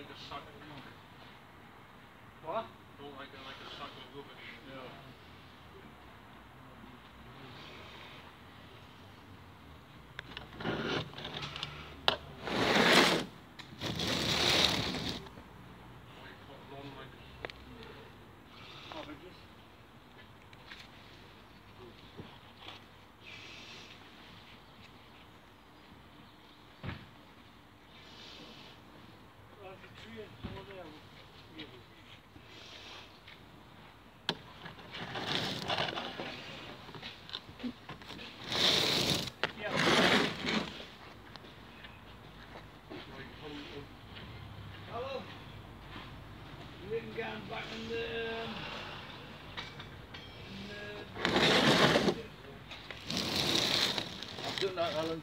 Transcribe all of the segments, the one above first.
like a sack of rubbish. What? Don't like a sack of rubbish. No. Back in the I've done that, Alan.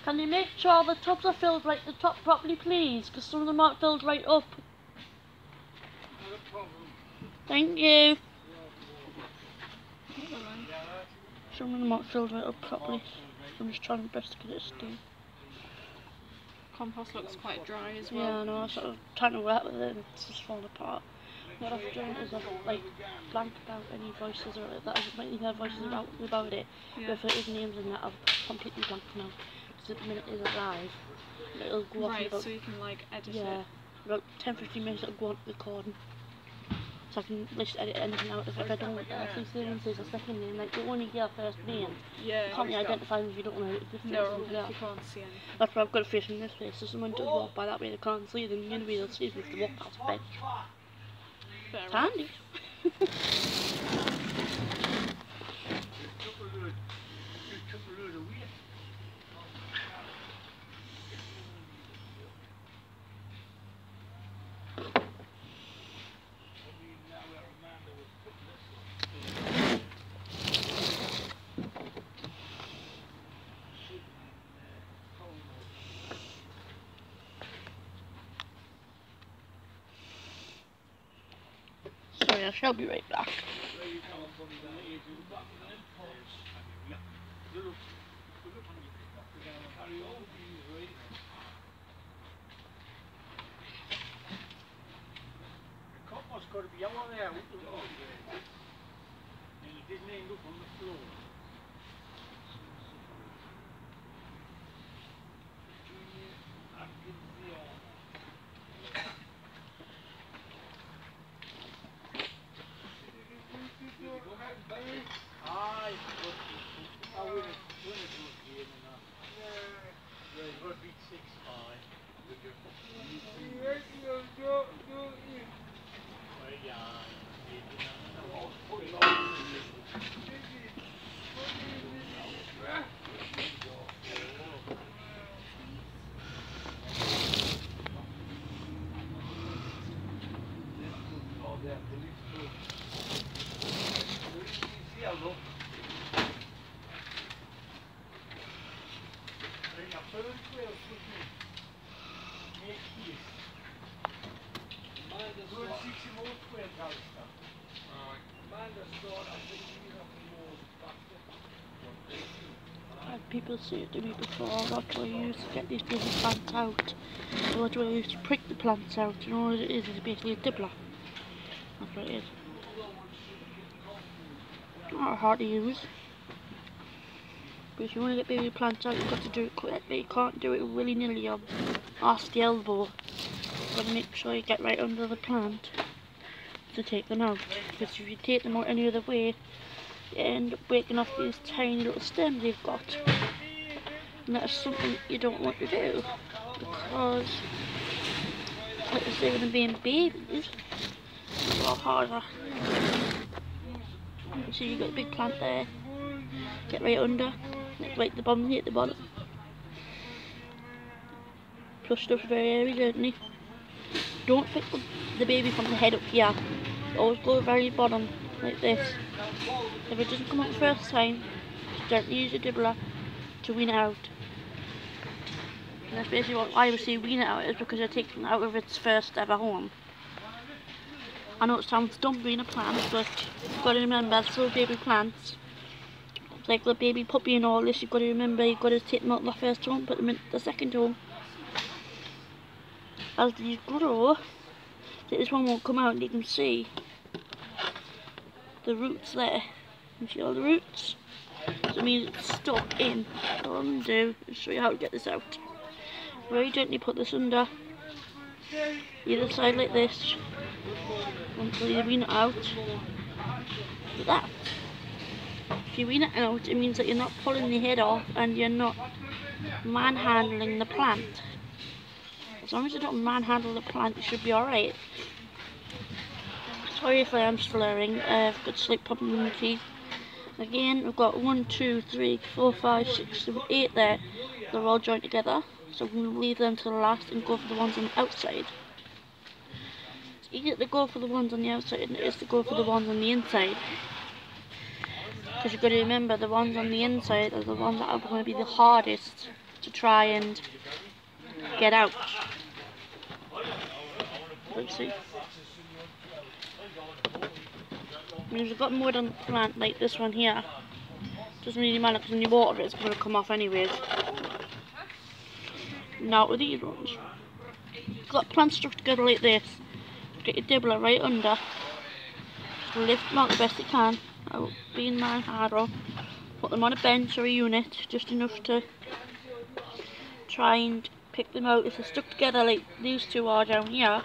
Can you make sure the tubs are filled right the top properly, please? Because some of them aren't filled right up. Not a problem. Thank you. Some of them aren't filled right up properly. I'm just trying my best to get it steam. Compost looks quite dry as well. Yeah, I know. I'm sort of trying to work with it and it's just falling apart. What I've done is I've like blank out any voices or that I might hear voices about it. Yeah. But if it is names in that, I've completely blanked now. Because at the minute it is live, it'll go off right, about, so you can like edit yeah, it. about 10-15 minutes it'll go on recording. So I can list edit anything out if I don't want that. If these names is a second name, like you only hear first name. Yeah. You can't really identify them if you don't know the face. No, you can't see anything. That's why I've got a face in this face, so someone does walk by that way they can't see them, the only way they'll see is if they walk past the bench. Fair It's handy. Sorry, I shall be right back. The compost got to be all there with the water there. And it didn't end up on the floor. People see it to me before, that's why I used to get these baby plants out. So that's why I used to prick the plants out. You know what it is? It's basically a dibbler. That's what it is. Not hard to use. But if you want to get baby plants out, you've got to do it correctly. You can't do it willy-nilly or ask the elbow. You've got to make sure you get right under the plant to take them out. Because if you take them out any other way, you end up breaking off these tiny little stems they've got. And that's something you don't want to do. Because, like I say, when they're being babies, it's a lot harder. So you've got a big plant there. Get right under. Right at the bottom, hit the bottom. Plus stuff's very airy, don't they? Don't pick the baby from the head up here. Always go very bottom, like this. If it doesn't come up the first time, gently use your dibbler to wean it out. And that's basically what I would say wean it out is, because you're taking it out of its first ever home. I know it sounds dumb being a plant, but you've got to remember it's still baby plants. It's like the baby puppy and all this, you've got to remember you've got to take them out of the first home, put them in the second home. As these grow, this one won't come out and you can see the roots there. You see all the roots? So it means it's stuck in. So what I'm going to do is show you how to get this out. Very gently put this under either side like this until you wean it out like that. If you wean it out, it means that you're not pulling the head off and you're not manhandling the plant. As long as you don't manhandle the plant, you should be alright. Sorry if I am slurring, I've got slight problem in my teeth. Again, we've got 1, 2, 3, 4, 5, 6, 7, 8 there. They're all joined together, so we'll leave them to the last and go for the ones on the outside. It's easier to go for the ones on the outside than it is to go for the ones on the inside. Because you've got to remember, the ones on the inside are the ones that are going to be the hardest to try and get out. Let's see. I mean, if you've got mud on the plant like this one here, it doesn't really matter because when you water it, it's going to come off anyways. Now with these ones, you've got plants stuck together like this. Get your dibbler right under. Just lift them out the best you can. Without being manhandled. Put them on a bench or a unit, just enough to try and pick them out. If they're stuck together like these two are down here,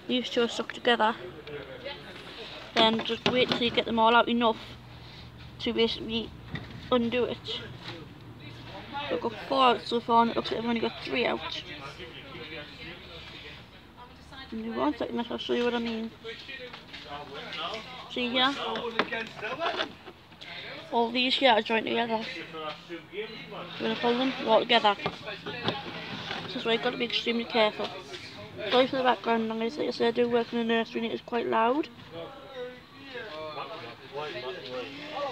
these two are stuck together, then just wait until you get them all out enough to basically undo it. I've got 4 out so far and it looks like I've only got 3 out. Give me 1 second, I'll show you what I mean. See here? All these here are joined together. You're going to pull them all together. This is why you've got to be extremely careful. Sorry for the background noise, like I said, I do work in a nursery and it is quite loud.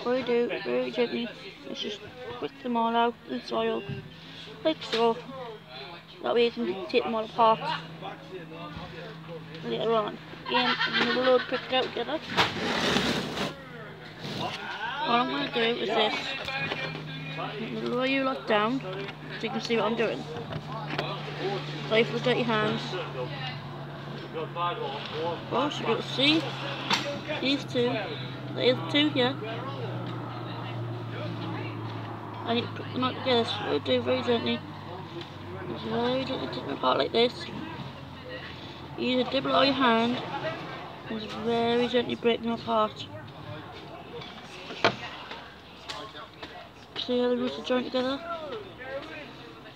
What I do, very gently, is just whip them all out in soil, like so. That way you can take them all apart later on. Again, I'm going to load picked out together. What I'm going to do is this. I'm going to lower you lot down so you can see what I'm doing. Sorry for the dirty hands. Well, so you'll see these two. There's 2 here. I need to put them out together, so what I do very gently. Just very gently take them apart like this. You use a dibble or your hand and just very gently break them apart. See how the roots are joined together?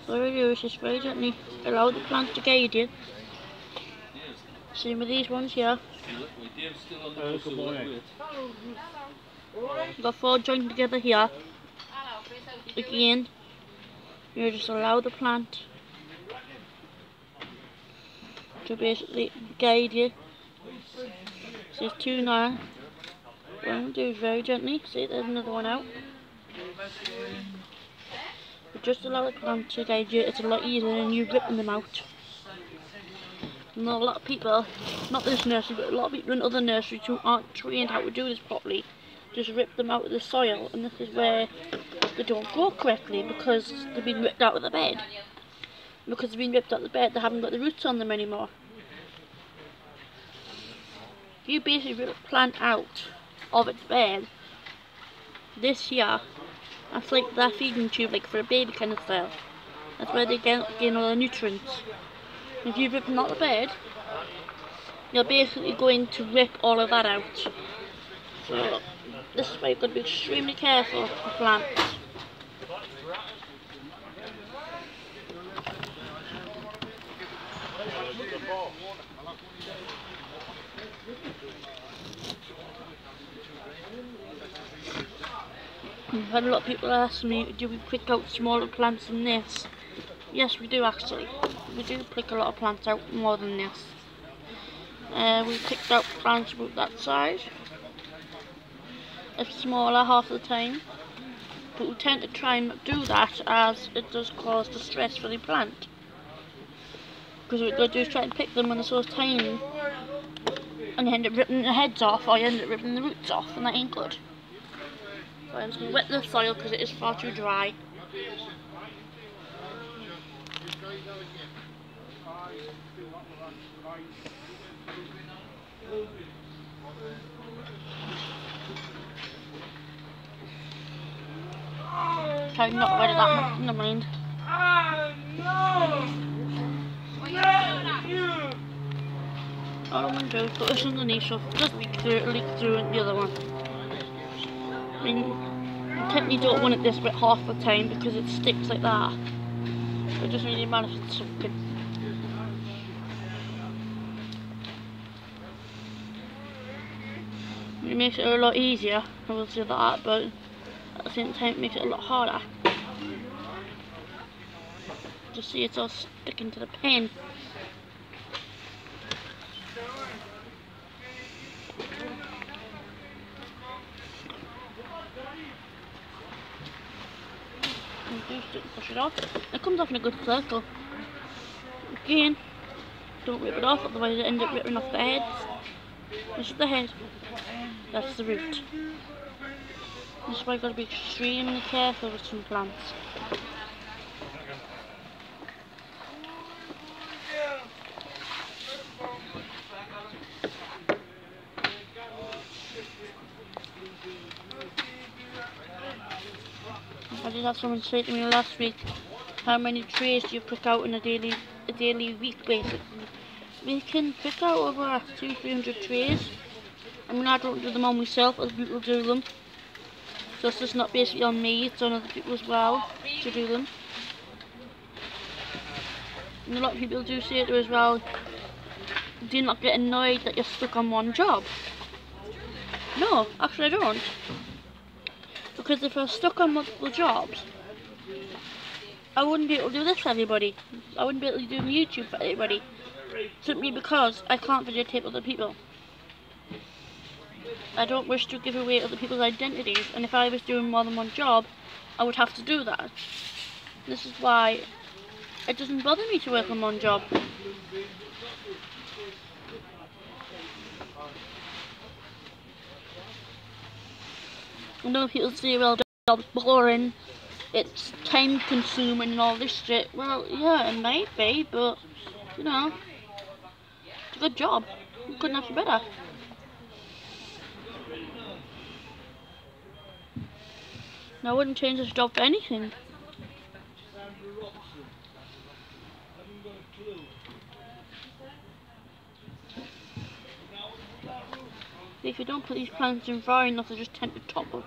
So what I do is just very gently allow the plant to guide you. Same with these ones here. You've got 4 joined together here. Again, you just allow the plant to basically guide you. So there's 2 now. What I'm going to do is very gently, see there's another one out. But just allow the plant to guide you, it's a lot easier than you ripping them out. And a lot of people, not this nursery, but a lot of people in other nurseries who aren't trained how to do this properly, just rip them out of the soil, and this is where they don't grow correctly because they've been ripped out of the bed. Because they've been ripped out of the bed, they haven't got the roots on them anymore. If you basically rip a plant out of its bed, this here, that's like their feeding tube, like for a baby kind of style. That's where they gain all the nutrients. If you rip them out of the bed, you're basically going to rip all of that out. So this is why you've got to be extremely careful with plants. I've had a lot of people ask me, do we pick out smaller plants than this? Yes, we do actually. We do pick a lot of plants out more than this. We picked out plants about that size. it's smaller half the time. But we tend to try and not do that, as it does cause distress for the plant. Because what they do is try and pick them when they're so tiny, and you end up ripping the heads off, or you end up ripping the roots off, and that ain't good. So I'm just going to wet the soil because it is far too dry. Try not to wet it that much, never mind. All I'm going to do is put this underneath, so if it does leak through, it'll leak through into the other one. I mean, you technically don't want it this bit half the time because it sticks like that. It doesn't really matter if it's soaking. It makes it a lot easier, I will say that, but at the same time it makes it a lot harder. Just see it's all sticking to the pen. Push it off. It comes off in a good circle. Again, don't rip it off, otherwise it ends up ripping off the heads. This is the head. That's the root. This is why you've got to be extremely careful with some plants. I did have someone say to me last week, how many trays do you pick out in a daily week basically? We can pick out over 200-300 trays. I mean, I don't do them on myself, other people do them. So it's just not basically on me, it's on other people as well to do them. And a lot of people do say to as well, do you not get annoyed that you're stuck on one job? No, actually I don't. Because if I was stuck on multiple jobs, I wouldn't be able to do this for everybody. I wouldn't be able to do YouTube for everybody. Simply because I can't videotape other people. I don't wish to give away other people's identities, and if I was doing more than one job, I would have to do that. This is why it doesn't bother me to work on one job. I know people say, well, the job's boring, it's time consuming and all this shit. Well, yeah, it might be, but, you know, it's a good job. You couldn't have it better. And I wouldn't change this job for anything. If you don't put these plants in far enough, they just tend to topple.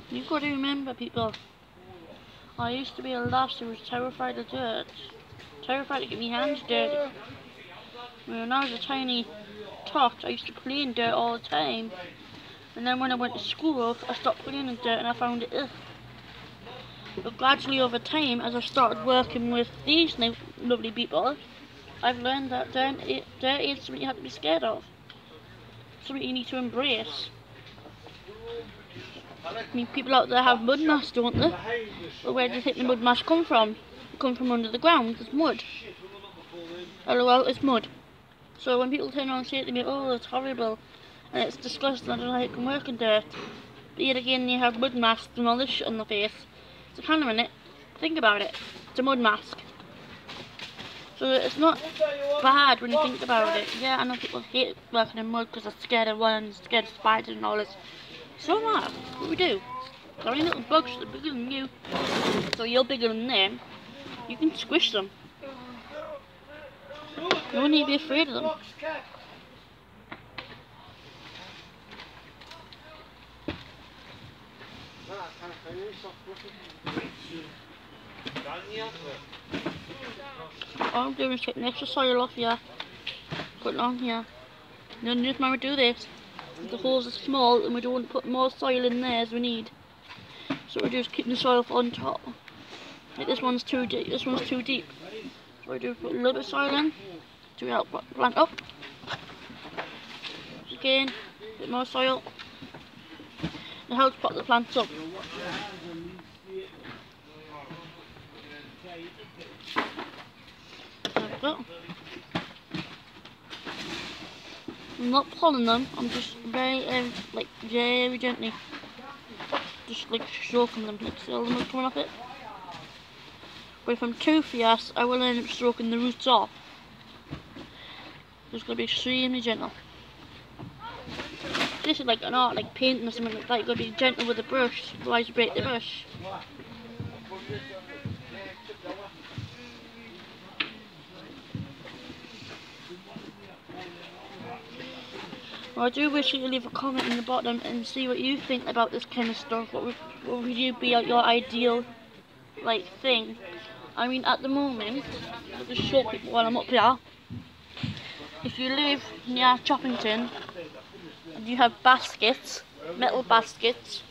You've got to remember, people, I used to be a lass who was terrified of dirt. Terrified to get my hands dirty. When I was a tiny tot, I used to play in dirt all the time. And then when I went to school, I stopped playing in dirt and I found it ugh. But gradually over time, as I started working with these lovely people, I've learned that dirt is something you have to be scared of. Something you need to embrace. I mean, people out there have mud masks, don't they? But where do you think the mud masks come from? They come from under the ground. It's mud. LOL, it's mud. So when people turn around and say to me, oh, it's horrible, and it's disgusting, I don't know how you can work in dirt. But yet again, you have mud masks and all this shit on their face. So hang on a minute, think about it. It's a mud mask. So it's not bad when you think about it. Yeah, I know people hate working in mud because they're scared of worms, scared of spiders and all this. So am I. What we do? There are little bugs that are bigger than you. So you're bigger than them. You can squish them. You don't need to be afraid of them. All I'm doing is taking extra soil off here, put it on here. And then just remember to do this. The holes are small and we don't want to put more soil in there as we need. So we do is keep the soil on top. Like this one's too deep. This one's too deep. So we do put a little bit of soil in to help plant up. again, a bit more soil. It helps pot the plants up. There we go. I'm not pulling them, I'm just very gently, just like stroking them, like see all the mud coming off it. But if I'm too fierce, I will end up stroking the roots off. Just gotta be extremely gentle. This is like an art, like painting or something like that. You gotta be gentle with the brush, otherwise you break the brush. Well, I do wish you could leave a comment in the bottom and see what you think about this kind of stuff. What would you be your ideal thing? I mean, at the moment, I'll just show people while I'm up here. If you live near Choppington and you have baskets, metal baskets,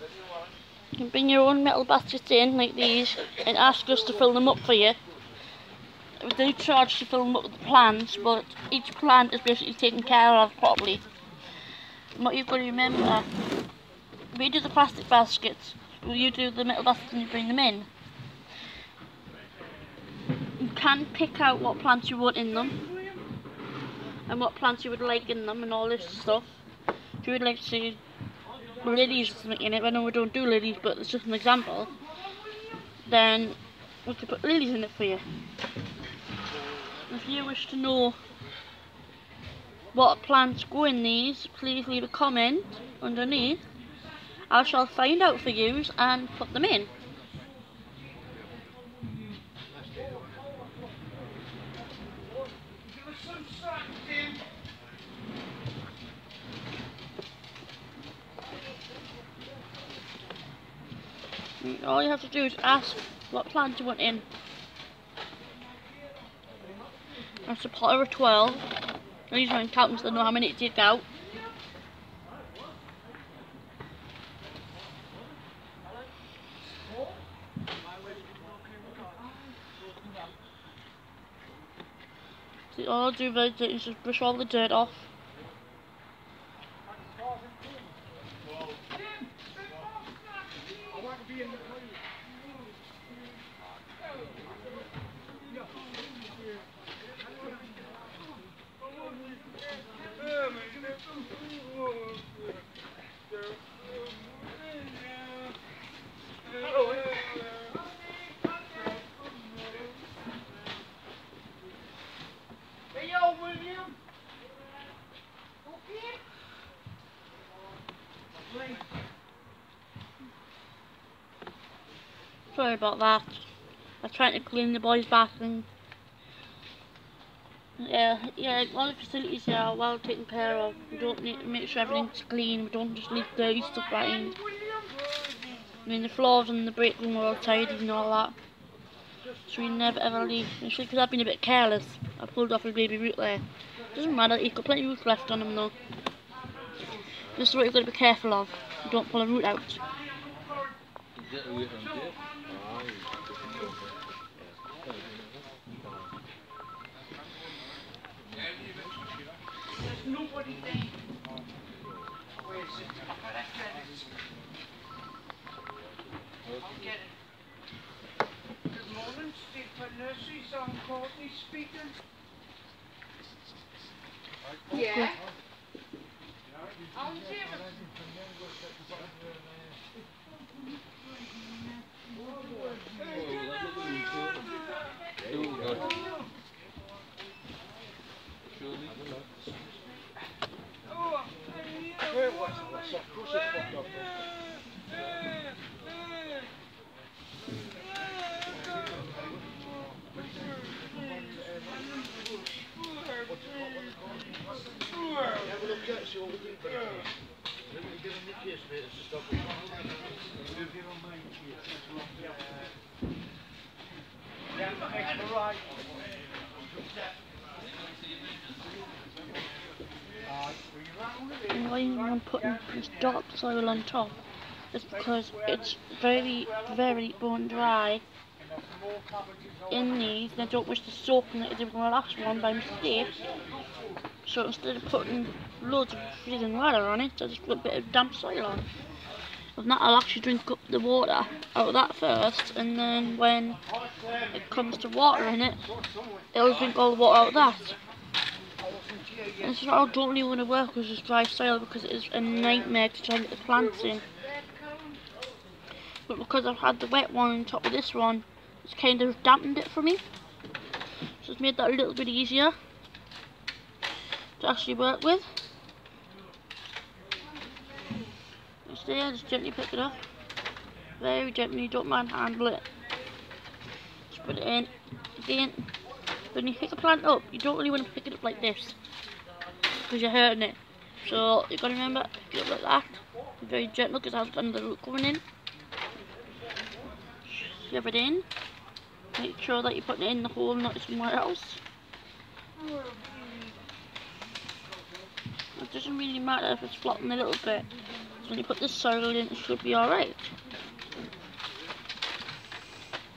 you can bring your own metal baskets in like these and ask us to fill them up for you. We do charge to fill them up with the plants, but each plant is basically taken care of properly. And what you've got to remember, we do the plastic baskets, you do the metal baskets and you bring them in. You can pick out what plants you want in them and what plants you would like in them and all this stuff. If you would like to see lilies or something in it, I know we don't do lilies, but it's just an example, then we could put lilies in it for you. If you wish to know what plants go in these, please leave a comment underneath. I shall find out for you and put them in. All you have to do is ask what plant you want in. That's a pot of 12. These are in counting so I know how many to take out. So all I'll do is just brush all the dirt off. Sorry about that. I'm trying to clean the boys' bathroom. Yeah, all the facilities here are well taken care of. We don't need to make sure everything's clean. We don't just leave dirty stuff behind. I mean, the floors in the break room are all tidy and all that. So we never ever leave. Especially because I've been a bit careless. I pulled off a baby root there. Doesn't matter, you've got plenty of roots left on them though. This is what you've got to be careful of. You don't pull a root out. Nobody there. Where is it? I'll get it. Good morning, Stephen Nurseries. I'm Courtney speaking. Yeah. I'm David. Where was it? What's that? Of course it's fucked up. Have a look at see all the people. Let me give them the kiss, mate. It's just up. Yeah, extra right. And why I'm putting this dark soil on top is because it's very bone dry in these, and I don't wish to soaking it as in the last one by mistake. So instead of putting loads of freezing water on it, I just put a bit of damp soil on. And that I'll actually drink up the water out of that first, and then when it comes to watering it, it'll drink all the water out of that. And this is what I don't really want to work with this dry soil, because it is a nightmare to try and get the plants in. But because I've had the wet one on top of this one, it's kind of dampened it for me. So it's made that a little bit easier to actually work with. Just there, just gently pick it up. Very gently, don't mind handle it. Just put it in. Again, when you pick a plant up, you don't really want to pick it up like this, because you're hurting it. So you've got to remember, pick it up like that. Be very gentle, because I've got another root going in. Shove it in. Make sure that you're putting it in the hole, not somewhere else. It doesn't really matter if it's flopping a little bit. So when you put this soil in, it should be alright.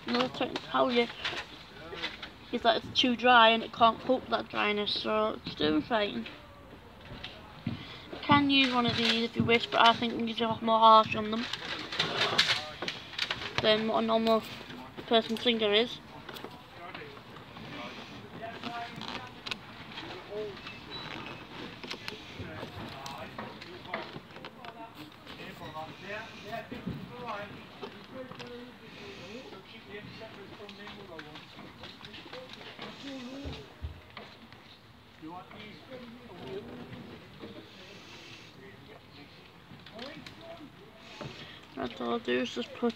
Another thing to tell you is that it's too dry and it can't cope with that dryness, so it's doing fine. You can use one of these if you wish, but I think these are more harsh on them than what a normal person's finger is. That's all I'll do, is just put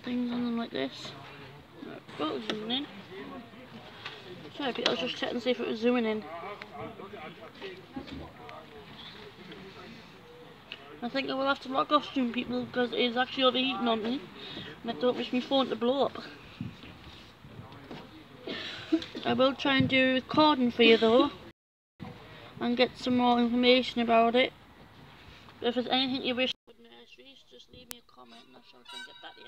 things on them like this. Oh, it's zooming in. Sorry, I was just checking to see if it was zooming in. I think I will have to log off soon, people, because it is actually overheating on me, and I don't wish my phone to blow up. I will try and do a recording for you though, and get some more information about it. But if there's anything you wish with nurseries, just leave me a comment and I shall try and get back to you.